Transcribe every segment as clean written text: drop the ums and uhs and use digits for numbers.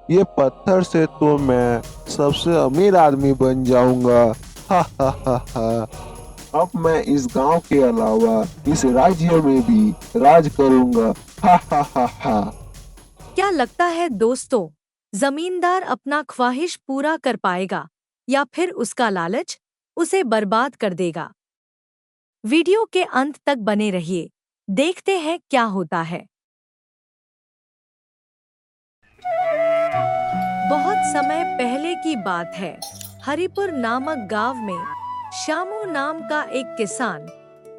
ये पत्थर से तो मैं सबसे अमीर आदमी बन जाऊंगा। हा हा हा हा। अब मैं इस गांव के अलावा इस राज्य में भी राज करूंगा। हा हा हा हा। क्या लगता है दोस्तों, जमींदार अपना ख्वाहिश पूरा कर पाएगा या फिर उसका लालच उसे बर्बाद कर देगा? वीडियो के अंत तक बने रहिए, देखते हैं क्या होता है। बहुत समय पहले की बात है। हरिपुर नामक गांव में श्यामू नाम का एक किसान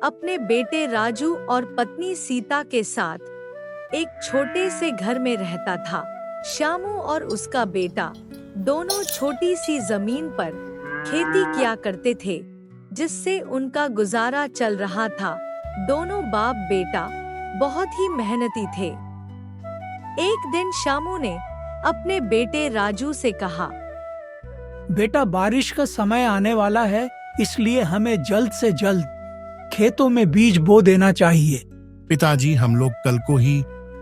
अपने बेटे राजू और पत्नी सीता के साथ एक छोटे से घर में रहता था। श्यामू और उसका बेटा दोनों छोटी सी जमीन पर खेती किया करते थे, जिससे उनका गुजारा चल रहा था। दोनों बाप बेटा बहुत ही मेहनती थे। एक दिन श्यामू ने अपने बेटे राजू से कहा, बेटा, बारिश का समय आने वाला है, इसलिए हमें जल्द से जल्द खेतों में बीज बो देना चाहिए। पिताजी, हम लोग कल को ही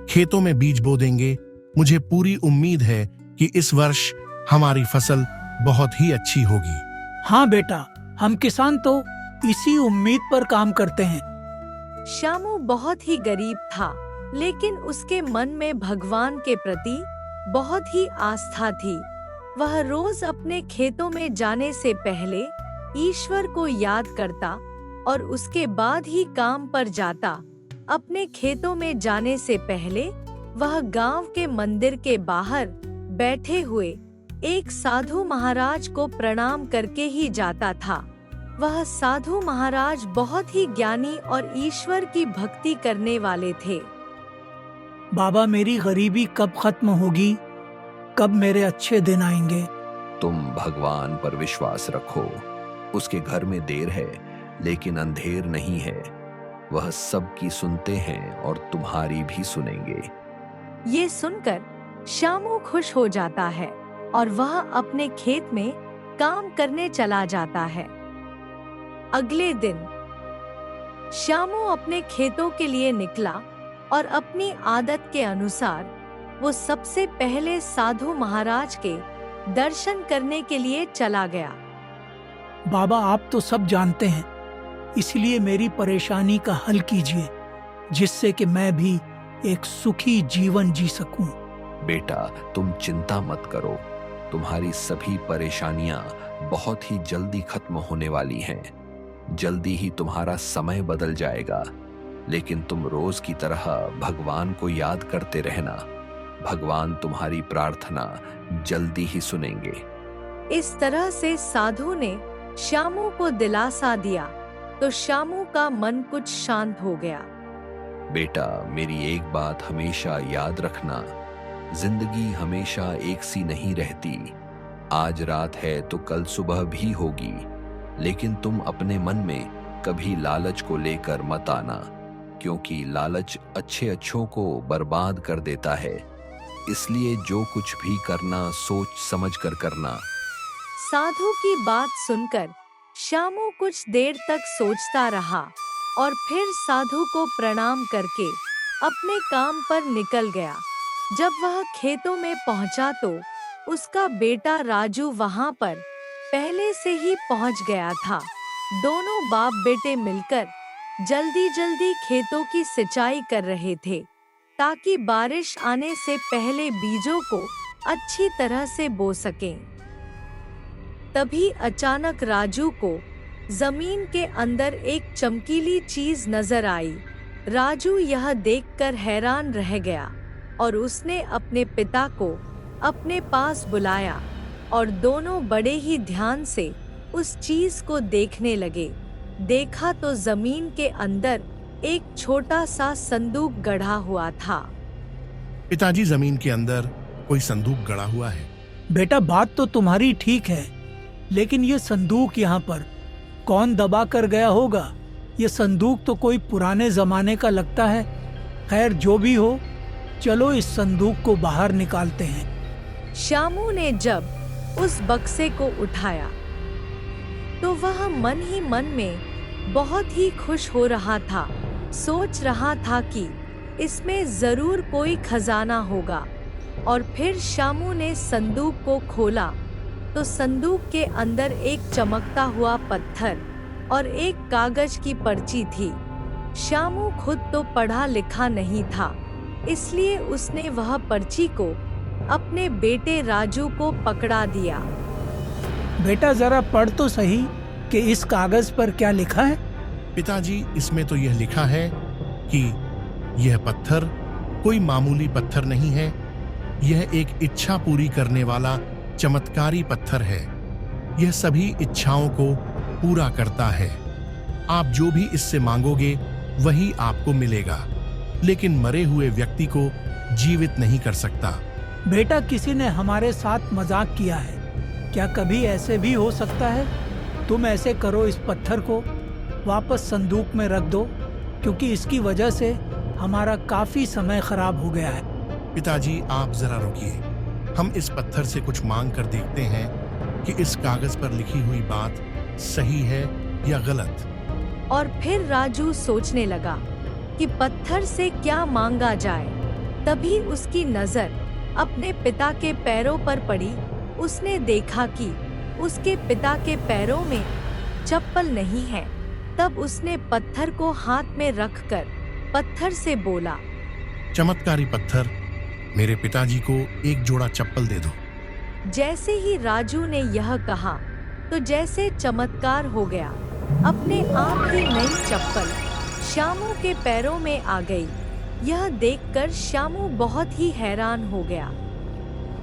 खेतों में बीज बो देंगे। मुझे पूरी उम्मीद है कि इस वर्ष हमारी फसल बहुत ही अच्छी होगी। हाँ बेटा, हम किसान तो इसी उम्मीद पर काम करते हैं। श्यामू बहुत ही गरीब था, लेकिन उसके मन में भगवान के प्रति बहुत ही आस्था थी। वह रोज अपने खेतों में जाने से पहले ईश्वर को याद करता और उसके बाद ही काम पर जाता। अपने खेतों में जाने से पहले वह गांव के मंदिर के बाहर बैठे हुए एक साधु महाराज को प्रणाम करके ही जाता था। वह साधु महाराज बहुत ही ज्ञानी और ईश्वर की भक्ति करने वाले थे। बाबा, मेरी गरीबी कब खत्म होगी? कब मेरे अच्छे दिन आएंगे? तुम भगवान पर विश्वास रखो। उसके घर में देर है, लेकिन अंधेर नहीं है। वह सबकी सुनते हैं और तुम्हारी भी सुनेंगे। ये सुनकर श्यामू खुश हो जाता है और वह अपने खेत में काम करने चला जाता है। अगले दिन श्यामू अपने खेतों के लिए निकला और अपनी आदत के अनुसार वो सबसे पहले साधु महाराज के दर्शन करने के लिए चला गया। बाबा, आप तो सब जानते हैं, इसलिए मेरी परेशानी का हल कीजिए, जिससे कि मैं भी एक सुखी जीवन जी सकूं। बेटा, तुम चिंता मत करो। तुम्हारी सभी परेशानियां बहुत ही जल्दी खत्म होने वाली हैं। जल्दी ही तुम्हारा समय बदल जाएगा, लेकिन तुम रोज की तरह भगवान को याद करते रहना। भगवान तुम्हारी प्रार्थना जल्दी ही सुनेंगे। इस तरह से साधु ने श्यामू को दिलासा दिया तो श्यामू का मन कुछ शांत हो गया। बेटा, मेरी एक बात हमेशा याद रखना। जिंदगी हमेशा एक सी नहीं रहती। आज रात है तो कल सुबह भी होगी, लेकिन तुम अपने मन में कभी लालच को लेकर मत आना, क्योंकि लालच अच्छों को बर्बाद कर देता है। इसलिए जो कुछ भी करना सोच समझ कर करना। साधु की बात सुनकर श्यामू कुछ देर तक सोचता रहा और फिर साधु को प्रणाम करके अपने काम पर निकल गया। जब वह खेतों में पहुंचा तो उसका बेटा राजू वहां पर पहले से ही पहुंच गया था। दोनों बाप बेटे मिलकर जल्दी जल्दी खेतों की सिंचाई कर रहे थे, ताकि बारिश आने से पहले बीजों को अच्छी तरह से बो सकें। तभी अचानक राजू को जमीन के अंदर एक चमकीली चीज नजर आई। राजू यह देखकर हैरान रह गया और उसने अपने पिता को अपने पास बुलाया और दोनों बड़े ही ध्यान से उस चीज को देखने लगे। देखा तो जमीन के अंदर एक छोटा सा संदूक गढ़ा हुआ था। पिताजी, जमीन के अंदर कोई संदूक गड़ा हुआ है। बेटा, बात तो तुम्हारी ठीक है, लेकिन ये संदूक यहाँ पर कौन दबा कर गया होगा? ये संदूक तो कोई पुराने जमाने का लगता है। खैर, जो भी हो, चलो इस संदूक को बाहर निकालते हैं। श्यामू ने जब उस बक्से को उठाया तो वह मन ही मन में बहुत ही खुश हो रहा था। सोच रहा था कि इसमें जरूर कोई खजाना होगा और फिर शामू ने संदूक को खोला तो संदूक के अंदर एक चमकता हुआ पत्थर और एक कागज की पर्ची थी। शामू खुद तो पढ़ा लिखा नहीं था, इसलिए उसने वह पर्ची को अपने बेटे राजू को पकड़ा दिया। बेटा जरा पढ़ तो सही कि इस कागज पर क्या लिखा है। पिताजी, इसमें तो यह लिखा है कि यह पत्थर कोई मामूली पत्थर नहीं है। यह एक इच्छा पूरी करने वाला चमत्कारी पत्थर है। यह सभी इच्छाओं को पूरा करता है। आप जो भी इससे मांगोगे वही आपको मिलेगा, लेकिन मरे हुए व्यक्ति को जीवित नहीं कर सकता। बेटा, किसी ने हमारे साथ मजाक किया है। क्या कभी ऐसे भी हो सकता है? तुम ऐसे करो, इस पत्थर को वापस संदूक में रख दो, क्योंकि इसकी वजह से हमारा काफी समय खराब हो गया है। पिताजी, आप जरा रुकिए। हम इस पत्थर से कुछ मांग कर देखते हैं कि इस कागज पर लिखी हुई बात सही है या गलत। और फिर राजू सोचने लगा कि पत्थर से क्या मांगा जाए। तभी उसकी नजर अपने पिता के पैरों पर पड़ी। उसने देखा कि उसके पिता के पैरों में चप्पल नहीं है। तब उसने पत्थर को हाथ में रखकर पत्थर से बोला, चमत्कारी पत्थर, मेरे पिताजी को एक जोड़ा चप्पल दे दो। जैसे ही राजू ने यह कहा तो जैसे चमत्कार हो गया, अपने आप ही नई चप्पल शामू के पैरों में आ गई। यह देखकर शामू बहुत ही हैरान हो गया।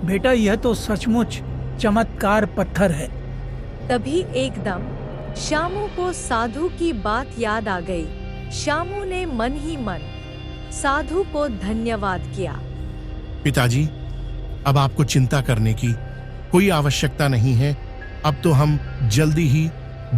बेटा, यह तो सचमुच चमत्कार पत्थर है। तभी एकदम शामू को साधु की बात याद आ गई। शामू ने मन ही मन साधु को धन्यवाद किया। पिताजी, अब आपको चिंता करने की कोई आवश्यकता नहीं है। अब तो हम जल्दी ही